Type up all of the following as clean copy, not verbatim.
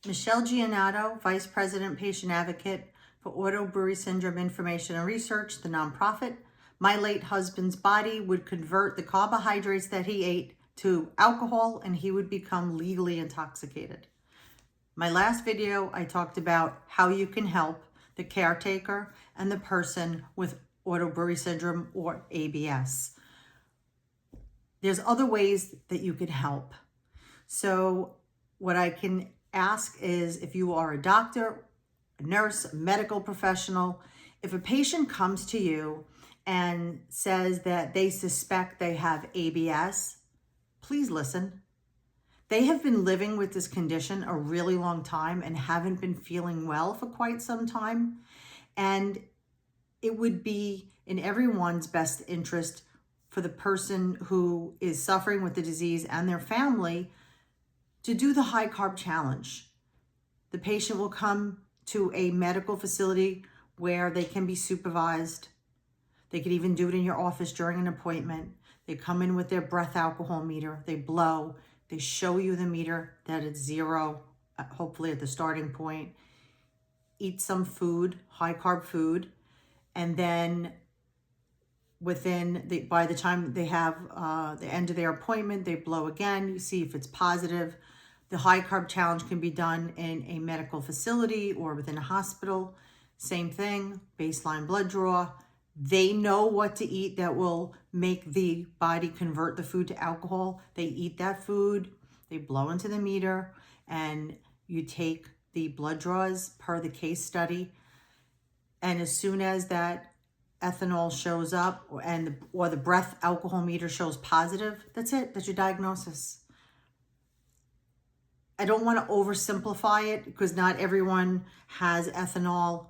Michelle Giannato, Vice President, Patient Advocate for Auto-Brewery Syndrome Information and Research, the nonprofit. My late husband's body would convert the carbohydrates that he ate to alcohol and he would become legally intoxicated. My last video, I talked about how you can help the caretaker and the person with auto-brewery syndrome or ABS. There's other ways that you can help. So what I can ask is, if you are a doctor, a nurse, a medical professional, if a patient comes to you and says that they suspect they have ABS, please listen. They have been living with this condition a really long time and haven't been feeling well for quite some time. And it would be in everyone's best interest for the person who is suffering with the disease and their family to do the high carb challenge. The patient will come to a medical facility where they can be supervised. They could even do it in your office during an appointment. They come in with their breath alcohol meter, they blow, they show you the meter that it's 0, hopefully at the starting point. Eat some food, high carb food, and then by the time they have the end of their appointment, they blow again. You see if it's positive. The high carb challenge can be done in a medical facility or within a hospital. Same thing, baseline blood draw. They know what to eat that will make the body convert the food to alcohol. They eat that food, they blow into the meter, and you take the blood draws per the case study. And as soon as that ethanol shows up or the breath alcohol meter shows positive, that's it, that's your diagnosis. I don't want to oversimplify it because not everyone has ethanol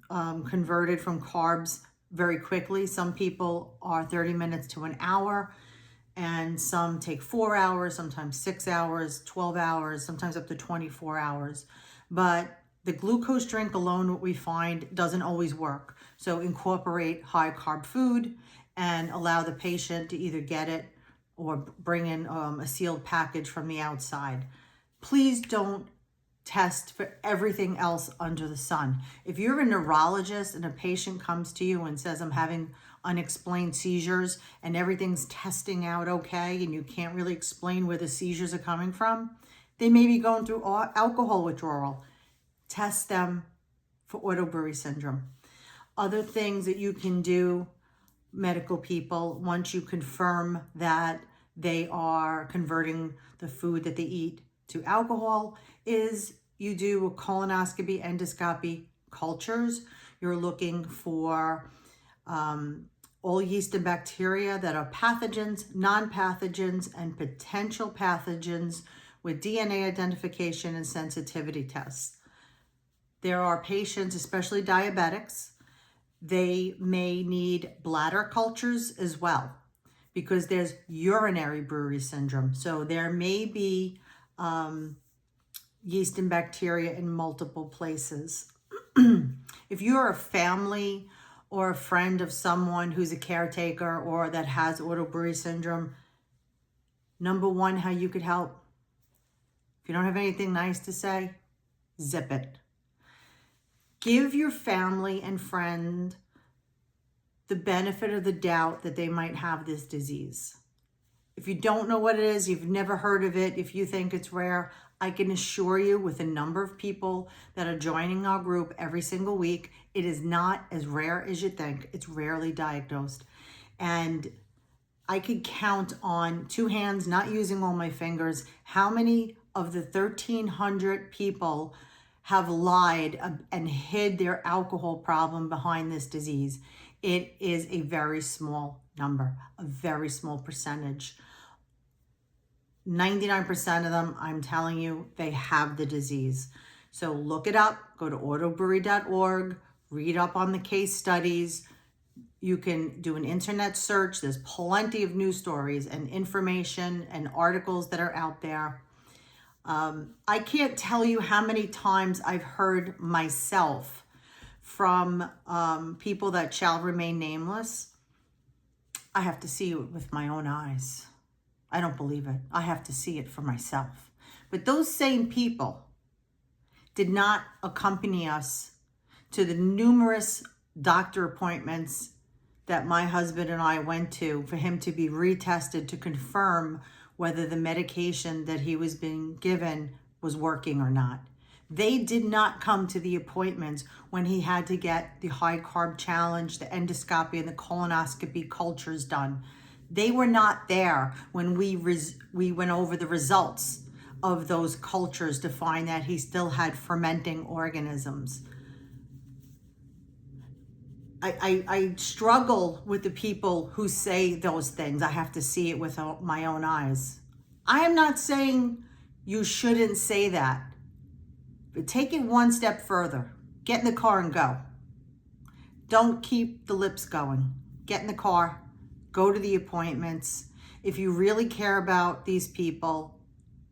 converted from carbs very quickly. Some people are 30 minutes to an hour, and some take 4 hours, sometimes 6 hours, 12 hours, sometimes up to 24 hours. But the glucose drink alone, what we find, doesn't always work. So incorporate high carb food and allow the patient to either get it or bring in a sealed package from the outside. Please don't test for everything else under the sun. If you're a neurologist and a patient comes to you and says, I'm having unexplained seizures, and everything's testing out okay, and you can't really explain where the seizures are coming from, they may be going through alcohol withdrawal. Test them for auto-brewery syndrome. Other things that you can do, medical people, once you confirm that they are converting the food that they eat to alcohol, is you do a colonoscopy, endoscopy, cultures. You're looking for all yeast and bacteria that are pathogens, non-pathogens, and potential pathogens with DNA identification and sensitivity tests. There are patients, especially diabetics, they may need bladder cultures as well because there's urinary brewery syndrome. So there may be yeast and bacteria in multiple places. If you're a family or a friend of someone who's a caretaker or that has auto-brewery syndrome, number one, how you could help. If you don't have anything nice to say, zip it. Give your family and friend the benefit of the doubt that they might have this disease. If you don't know what it is, you've never heard of it, if you think it's rare, I can assure you with a number of people that are joining our group every single week, it is not as rare as you think. It's rarely diagnosed. And I could count on 2 hands, not using all my fingers, how many of the 1,300 people have lied and hid their alcohol problem behind this disease. It is a very small number, a very small percentage. 99% of them, I'm telling you, they have the disease. So look it up, go to autobrewery.org, read up on the case studies. You can do an internet search. There's plenty of news stories and information and articles that are out there. I can't tell you how many times I've heard myself from people that shall remain nameless. I have to see it with my own eyes. I don't believe it. I have to see it for myself. But those same people did not accompany us to the numerous doctor appointments that my husband and I went to for him to be retested to confirm whether the medication that he was being given was working or not. They did not come to the appointments when he had to get the high carb challenge, the endoscopy, and the colonoscopy cultures done. They were not there when we went over the results of those cultures to find that he still had fermenting organisms. I struggle with the people who say those things. I have to see it with my own eyes. I am not saying you shouldn't say that, but take it one step further. Get in the car and go. Don't keep the lips going. Get in the car, go to the appointments. If you really care about these people,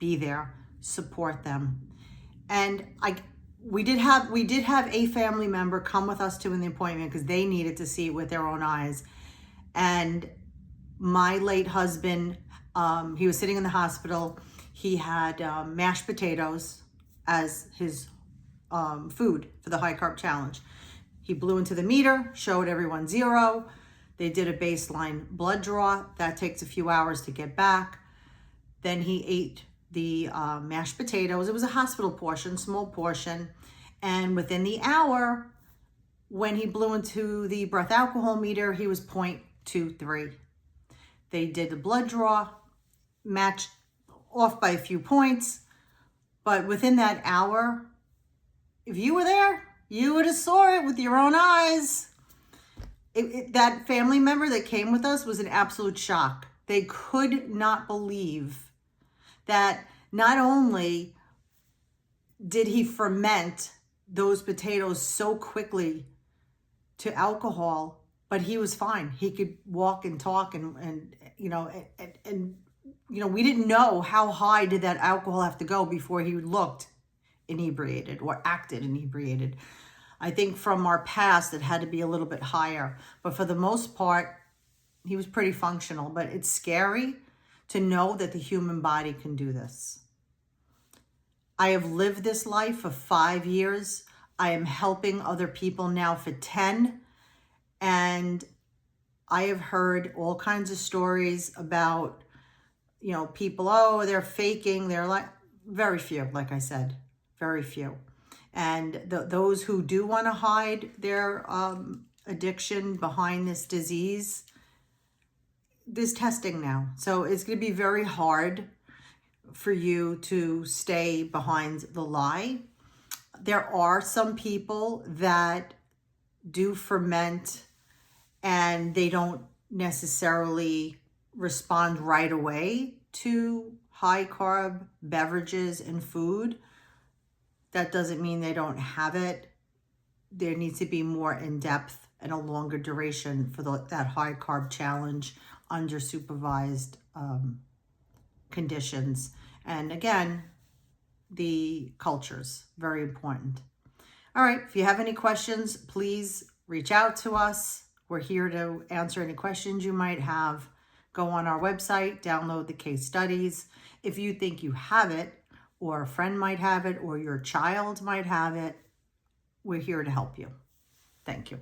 be there, support them. And we did have a family member come with us to an appointment because they needed to see it with their own eyes. And my late husband, he was sitting in the hospital. He had mashed potatoes as his food for the high carb challenge. He blew into the meter, showed everyone 0. They did a baseline blood draw. That takes a few hours to get back. Then he ate the mashed potatoes. It was a hospital portion, small portion. And within the hour, when he blew into the breath alcohol meter, he was 0.23. They did the blood draw, matched off by a few points. But within that hour, if you were there, you would have saw it with your own eyes. That family member that came with us was an absolute shock. They could not believe that not only did he ferment those potatoes so quickly to alcohol, but he was fine. He could walk and talk and we didn't know how high did that alcohol have to go before he looked inebriated or acted inebriated. I think from our past, it had to be a little bit higher, but for the most part, he was pretty functional. But it's scary to know that the human body can do this. I have lived this life for 5 years. I am helping other people now for 10. And I have heard all kinds of stories about, people, they're faking. They're like, very few, like I said, very few. And those who do want to hide their addiction behind this disease, there's testing now. So it's going to be very hard for you to stay behind the lie. There are some people that do ferment and they don't necessarily respond right away to high carb beverages and food. That doesn't mean they don't have it. There needs to be more in depth and a longer duration for that high carb challenge under supervised conditions. And again, the cultures, very important. All right, if you have any questions, please reach out to us. We're here to answer any questions you might have. Go on our website, download the case studies. If you think you have it, or a friend might have it, or your child might have it, we're here to help you. Thank you.